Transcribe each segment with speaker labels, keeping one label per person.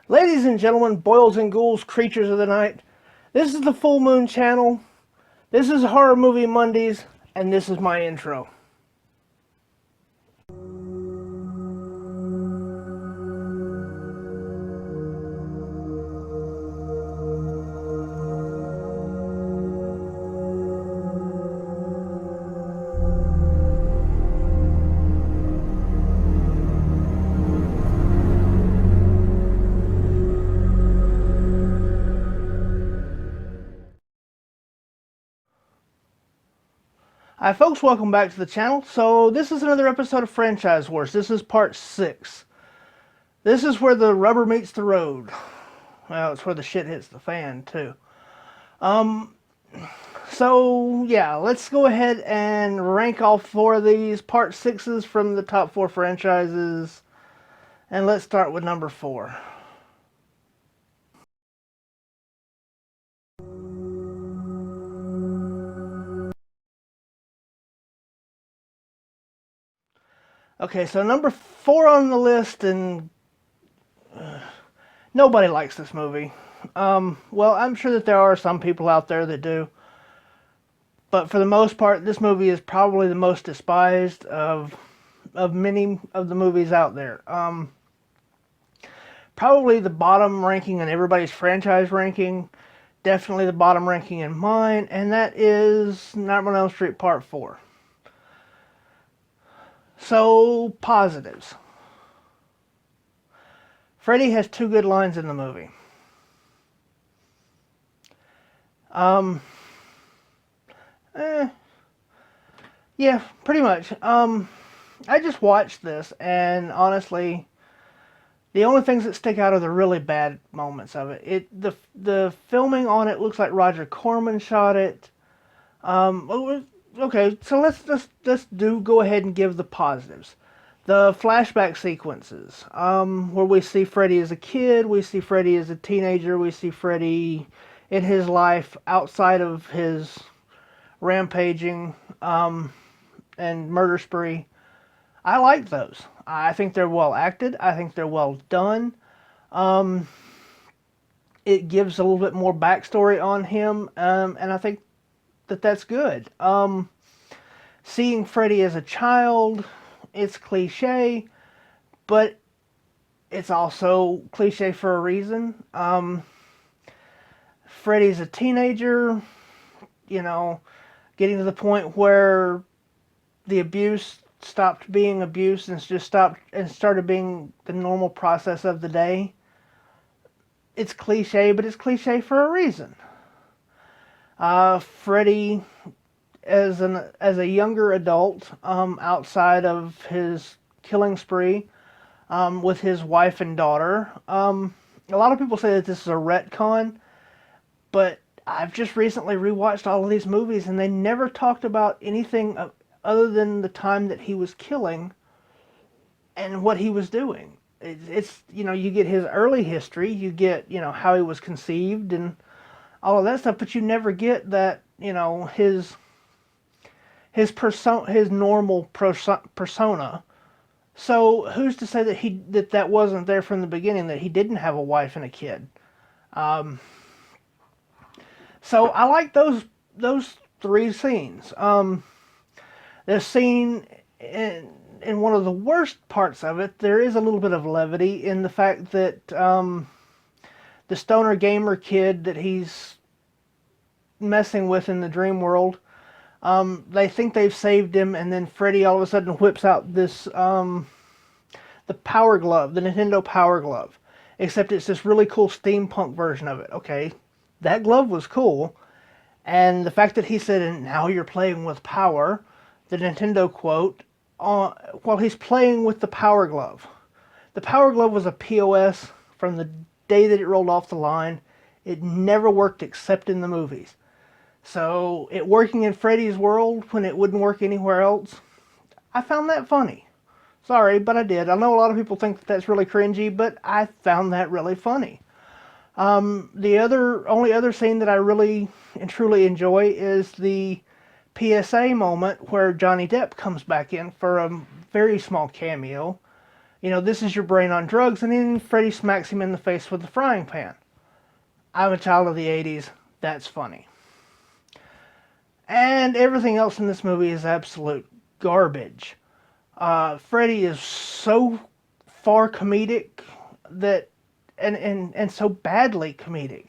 Speaker 1: Ladies and gentlemen, boils and ghouls, creatures of the night, this is the Full Moon channel, this is Horror Movie Mondays, and this is my intro. Hi folks, welcome back to the channel. So this is another episode of Franchise Wars. This is part 6. This is where the rubber meets the road. Well, it's where the shit hits the fan too. So yeah, let's go ahead and rank all 4 of these part 6s from the top 4 franchises. And let's start with number 4. Okay, so number 4 on the list, and nobody likes this movie. Well, I'm sure that there are some people out there that do. But for the most part, this movie is probably the most despised of many of the movies out there. Probably the bottom ranking in everybody's franchise ranking. Definitely the bottom ranking in mine. And that is Nightmare on Elm Street Part 4. So, positives. Freddy has 2 good lines in the movie. Yeah, pretty much. I just watched this, and honestly, the only things that stick out are the really bad moments of it. The filming on it looks like Roger Corman shot it. Okay, so let's go ahead and give the positives. The flashback sequences, where we see Freddy as a kid, we see Freddy as a teenager, we see Freddy in his life outside of his rampaging and murder spree. I like those. I think they're well acted. I think they're well done. It gives a little bit more backstory on him, and I think that's good. Seeing Freddy as a child, it's cliche, but it's also cliche for a reason. Freddy's a teenager, you know, getting to the point where the abuse stopped being abuse and just stopped and started being the normal process of the day. It's cliche, but it's cliche for a reason. Freddy, as a younger adult, outside of his killing spree, with his wife and daughter. A lot of people say that this is a retcon, but I've just recently rewatched all of these movies, and they never talked about anything other than the time that he was killing and what he was doing. It's you know, you get his early history, you get, you know, how he was conceived and all of that stuff, but you never get that, you know, his normal persona. So who's to say that that wasn't there from the beginning, that he didn't have a wife and a kid? So I like those 3 scenes. The scene in one of the worst parts of it, there is a little bit of levity in the fact that the stoner gamer kid that he's messing with in the dream world, they think they've saved him, and then Freddy all of a sudden whips out this the Power Glove, the Nintendo Power Glove, except it's this really cool steampunk version of it. Okay, that glove was cool, and the fact that he said, "And now you're playing with power," the Nintendo quote, while he's playing with the Power Glove. The Power Glove was a POS from the day that it rolled off the line. It never worked except in the movies. So it working in Freddy's world when it wouldn't work anywhere else, I found that funny. Sorry, but I did. I know a lot of people think that that's really cringy, but I found that really funny. The only other scene that I really and truly enjoy is the PSA moment where Johnny Depp comes back in for a very small cameo. You know, this is your brain on drugs, and then Freddy smacks him in the face with the frying pan. I'm a child of the 80s. That's funny. And everything else in this movie is absolute garbage. Freddy is so far comedic that, and so badly comedic.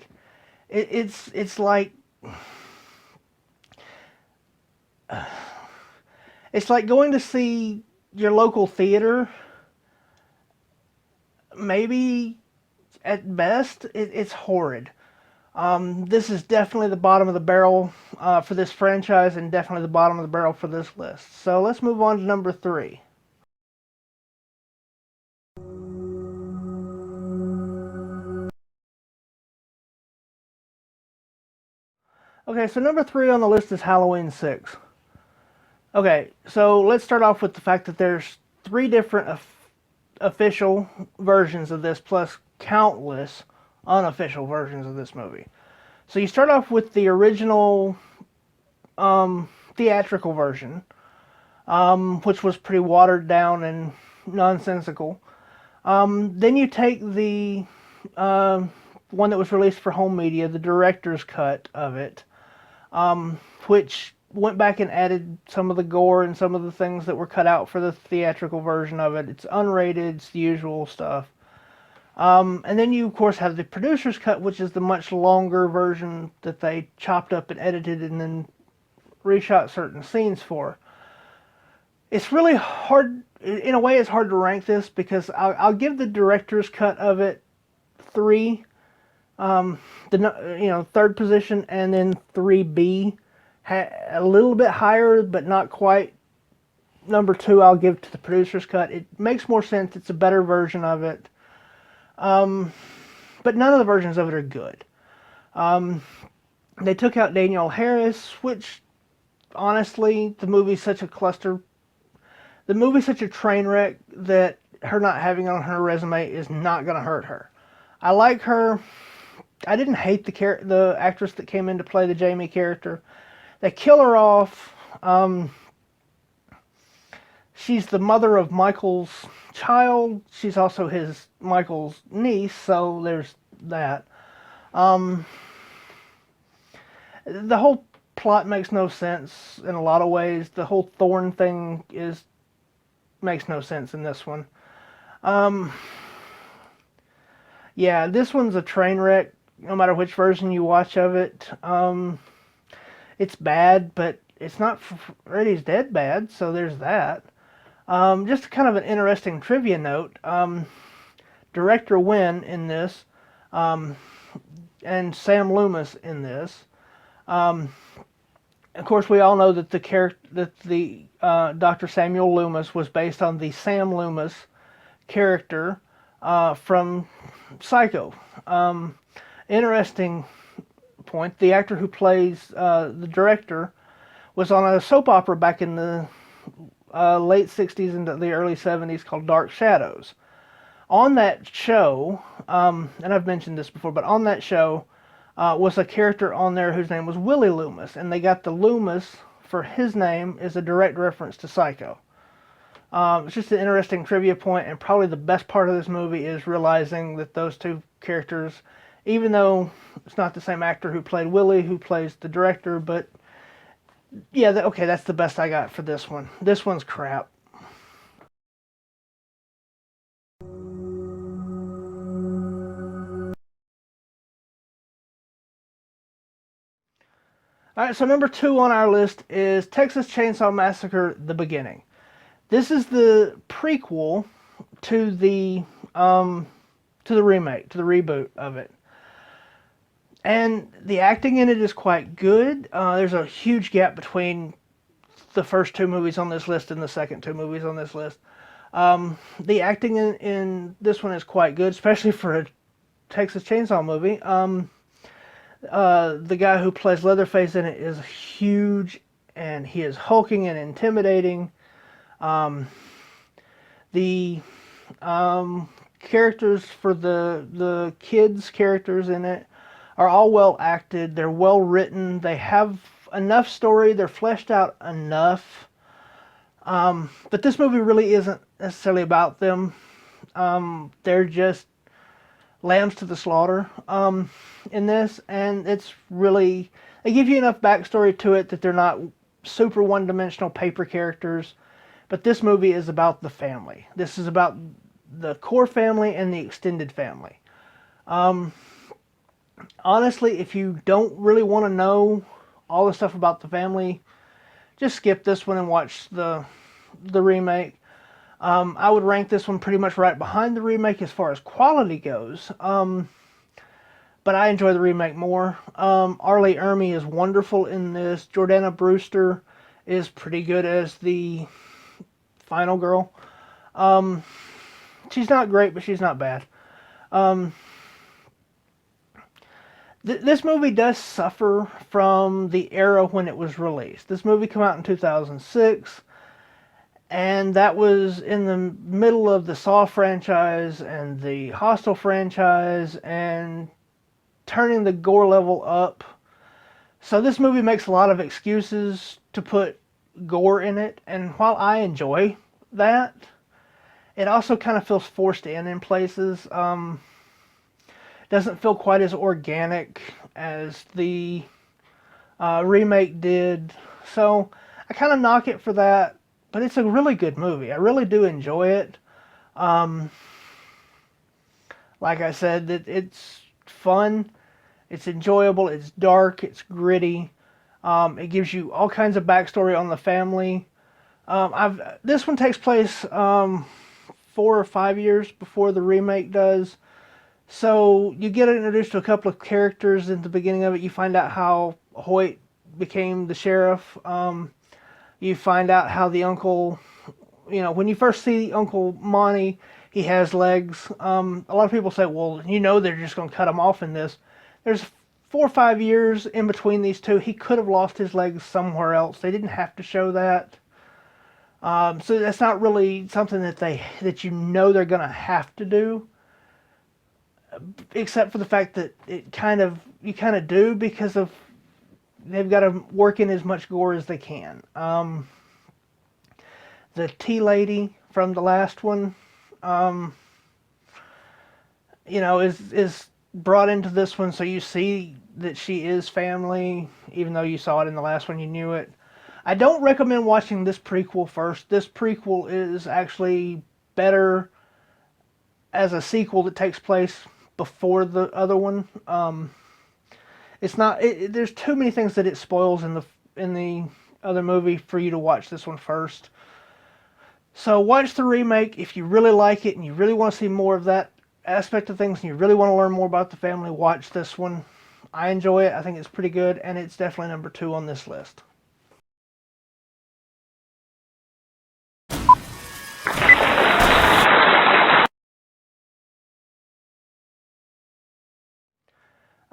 Speaker 1: It's like it's like going to see your local theater. Maybe at best, it's horrid. This is definitely the bottom of the barrel for this franchise, and definitely the bottom of the barrel for this list. So let's move on to number 3. Okay, so number 3 on the list is Halloween 6. Okay, so let's start off with the fact that there's 3 different official versions of this, plus countless unofficial versions of this movie. So you start off with the original theatrical version, which was pretty watered down and nonsensical. Then you take the one that was released for home media, the director's cut of it, which went back and added some of the gore and some of the things that were cut out for the theatrical version of it. It's unrated, it's the usual stuff. And then you, of course, have the producer's cut, which is the much longer version that they chopped up and edited and then reshot certain scenes for. It's really hard, in a way it's hard to rank this, because I'll give the director's cut of it 3, third position, and then 3B, a little bit higher, but not quite. Number 2 I'll give to the producer's cut. It makes more sense, it's a better version of it. But none of the versions of it are good. They took out Danielle Harris, which, honestly, the movie's such a cluster. The movie's such a train wreck that her not having it on her resume is not going to hurt her. I like her. I didn't hate the actress that came in to play the Jamie character. They kill her off. She's the mother of Michael's child. She's also Michael's niece, so there's that. The whole plot makes no sense in a lot of ways. The whole Thorn thing makes no sense in this one. Yeah, this one's a train wreck, no matter which version you watch of it. It's bad, but it's not Freddy's Dead bad, so there's that. Just kind of an interesting trivia note. Director Wynn in this, and Sam Loomis in this. Of course, we all know that the Dr. Samuel Loomis was based on the Sam Loomis character from Psycho. Interesting point. The actor who plays the director was on a soap opera back in the late 60s into the early 70s called Dark Shadows. On that show, and I've mentioned this before, but on that show was a character on there whose name was Willie Loomis, and they got the Loomis for his name is a direct reference to Psycho. It's just an interesting trivia point, and probably the best part of this movie is realizing that those two characters, even though it's not the same actor who played Willie who plays the director, but yeah, okay, that's the best I got for this one. This one's crap. Alright, so number 2 on our list is Texas Chainsaw Massacre: The Beginning. This is the prequel to the remake, to the reboot of it. And the acting in it is quite good. There's a huge gap between the first 2 movies on this list and the second 2 movies on this list. The acting in this one is quite good, especially for Texas Chainsaw movie. The guy who plays Leatherface in it is huge, and he is hulking and intimidating. The characters for the kids characters in it are all well acted. They're well written. They have enough story. They're fleshed out enough. But this movie really isn't necessarily about them. They're just lambs to the slaughter in this, and it's really, they give you enough backstory to it that they're not super one-dimensional paper characters. But this movie is about the family. This is about the core family and the extended family. Honestly, if you don't really want to know all the stuff about the family, just skip this one and watch the remake. I would rank this one pretty much right behind the remake as far as quality goes. But I enjoy the remake more. Arlie Ermy is wonderful in this. Jordana Brewster is pretty good as the final girl. She's not great, but she's not bad. This movie does suffer from the era when it was released. This movie came out in 2006, and that was in the middle of the Saw franchise and the Hostel franchise, and turning the gore level up. So this movie makes a lot of excuses to put gore in it, and while I enjoy that, it also kind of feels forced in places. Doesn't feel quite as organic as the remake did. So I kind of knock it for that, but it's a really good movie. I really do enjoy it. Like I said, it's fun, it's enjoyable, it's dark, it's gritty. It gives you all kinds of backstory on the family. This one takes place 4 or 5 years before the remake does. So you get introduced to a couple of characters in the beginning of it. You find out how Hoyt became the sheriff. You find out how the uncle, when you first see Uncle Monty, he has legs. A lot of people say, well, they're just going to cut him off in this. There's 4 or 5 years in between these two. He could have lost his legs somewhere else. They didn't have to show that. So that's not really something that they're going to have to do. Except for the fact that you kind of do, because of they've got to work in as much gore as they can. The tea lady from the last one, is brought into this one, so you see that she is family, even though you saw it in the last one, you knew it. I don't recommend watching this prequel first. This prequel is actually better as a sequel that takes place before the other one. It's not. There's too many things that it spoils in the other movie for you to watch this one first. So watch the remake if you really like it and you really want to see more of that aspect of things and you really want to learn more about the family. Watch this one. I enjoy it. I think it's pretty good, and it's definitely number 2 on this list.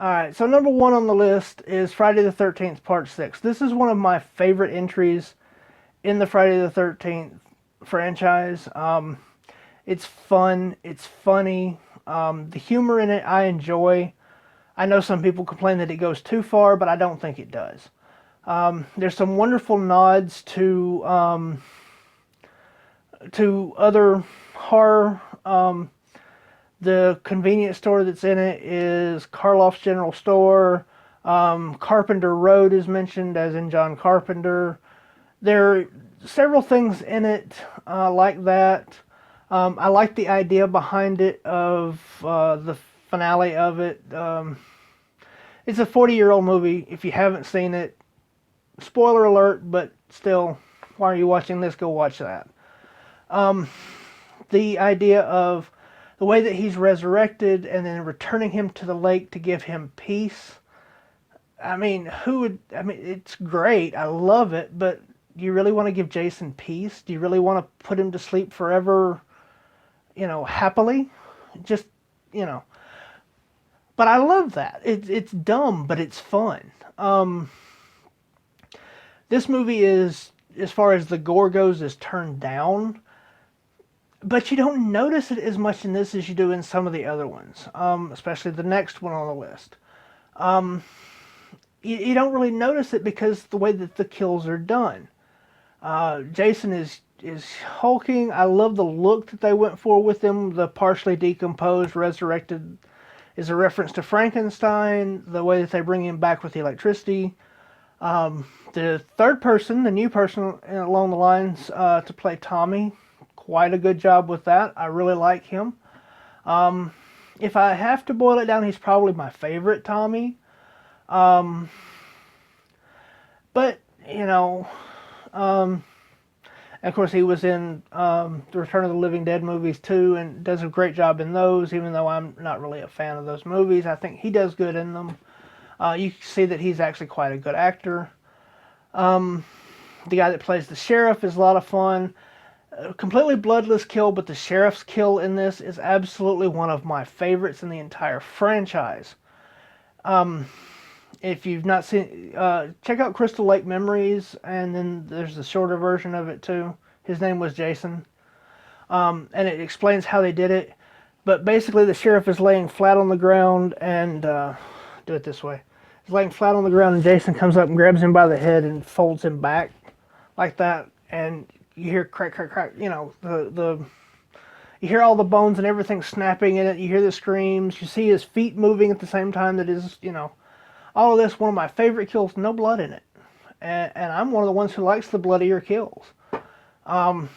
Speaker 1: Alright, so number 1 on the list is Friday the 13th Part 6. This is one of my favorite entries in the Friday the 13th franchise. It's fun, it's funny, the humor in it I enjoy. I know some people complain that it goes too far, but I don't think it does. There's some wonderful nods to other horror. The convenience store that's in it is Karloff's General Store. Carpenter Road is mentioned, as in John Carpenter. There are several things in it like that. I like the idea behind it of the finale of it. It's a 40-year-old movie. If you haven't seen it, spoiler alert, but still, why are you watching this? Go watch that. The idea of the way that he's resurrected and then returning him to the lake to give him peace. It's great. I love it, but do you really want to give Jason peace? Do you really want to put him to sleep forever, happily? Just, But I love that. It's dumb, but it's fun. This movie is, as far as the gore goes, is turned down. But you don't notice it as much in this as you do in some of the other ones, especially the next one on the list. You don't really notice it because the way that the kills are done. Jason is hulking. I love the look that they went for with him. The partially decomposed, resurrected is a reference to Frankenstein. The way that they bring him back with the electricity. The third person, the new person along the lines to play Tommy, quite a good job with that. I really like him. If I have to boil it down, he's probably my favorite Tommy. But, you know, of course he was in the Return of the Living Dead movies too, and does a great job in those, even though I'm not really a fan of those movies. I think he does good in them. You can see that he's actually quite a good actor. The guy that plays the sheriff is a lot of fun. Completely bloodless kill, but the sheriff's kill in this is absolutely one of my favorites in the entire franchise. If you've not seen, check out Crystal Lake Memories, and then there's the shorter version of it too. His name was Jason, and it explains how they did it. But basically, the sheriff is laying flat on the ground, and do it this way. He's laying flat on the ground, and Jason comes up and grabs him by the head and folds him back like that, and you hear crack, crack, crack. You know, you hear all the bones and everything snapping in it. You hear the screams. You see his feet moving at the same time. That is, you know, all of this. One of my favorite kills. No blood in it, and I'm one of the ones who likes the bloodier kills. I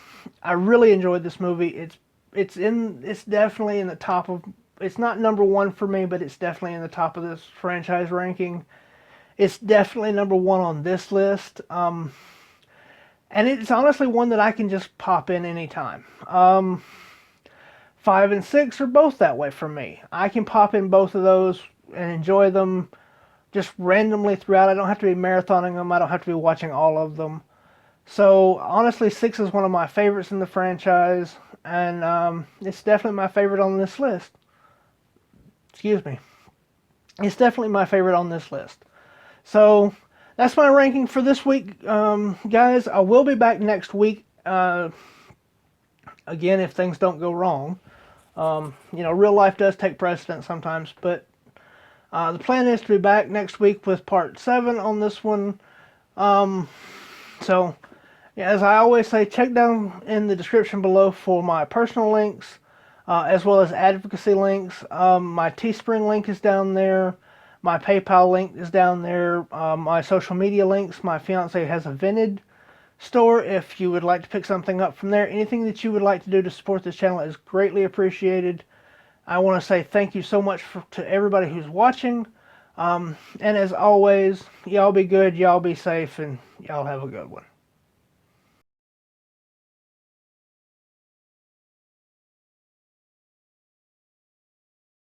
Speaker 1: really enjoyed this movie. It's definitely in the top of. It's not number one for me, but it's definitely in the top of this franchise ranking. It's definitely number one on this list. And it's honestly one that I can just pop in anytime. 5 and 6 are both that way for me. I can pop in both of those and enjoy them just randomly throughout. I don't have to be marathoning them. I don't have to be watching all of them. So honestly, 6 is one of my favorites in the franchise. And it's definitely my favorite on this list. Excuse me. It's definitely my favorite on this list. So that's my ranking for this week, guys. I will be back next week, again, if things don't go wrong. You know, real life does take precedence sometimes, but the plan is to be back next week with part 7 on this one. So, yeah, as I always say, check down in the description below for my personal links, as well as advocacy links. My Teespring link is down there. My PayPal link is down there. My social media links. My fiance has a Vinted store if you would like to pick something up from there. Anything that you would like to do to support this channel is greatly appreciated. I want to say thank you so much to everybody who's watching. And as always, y'all be good, y'all be safe, and y'all have a good one.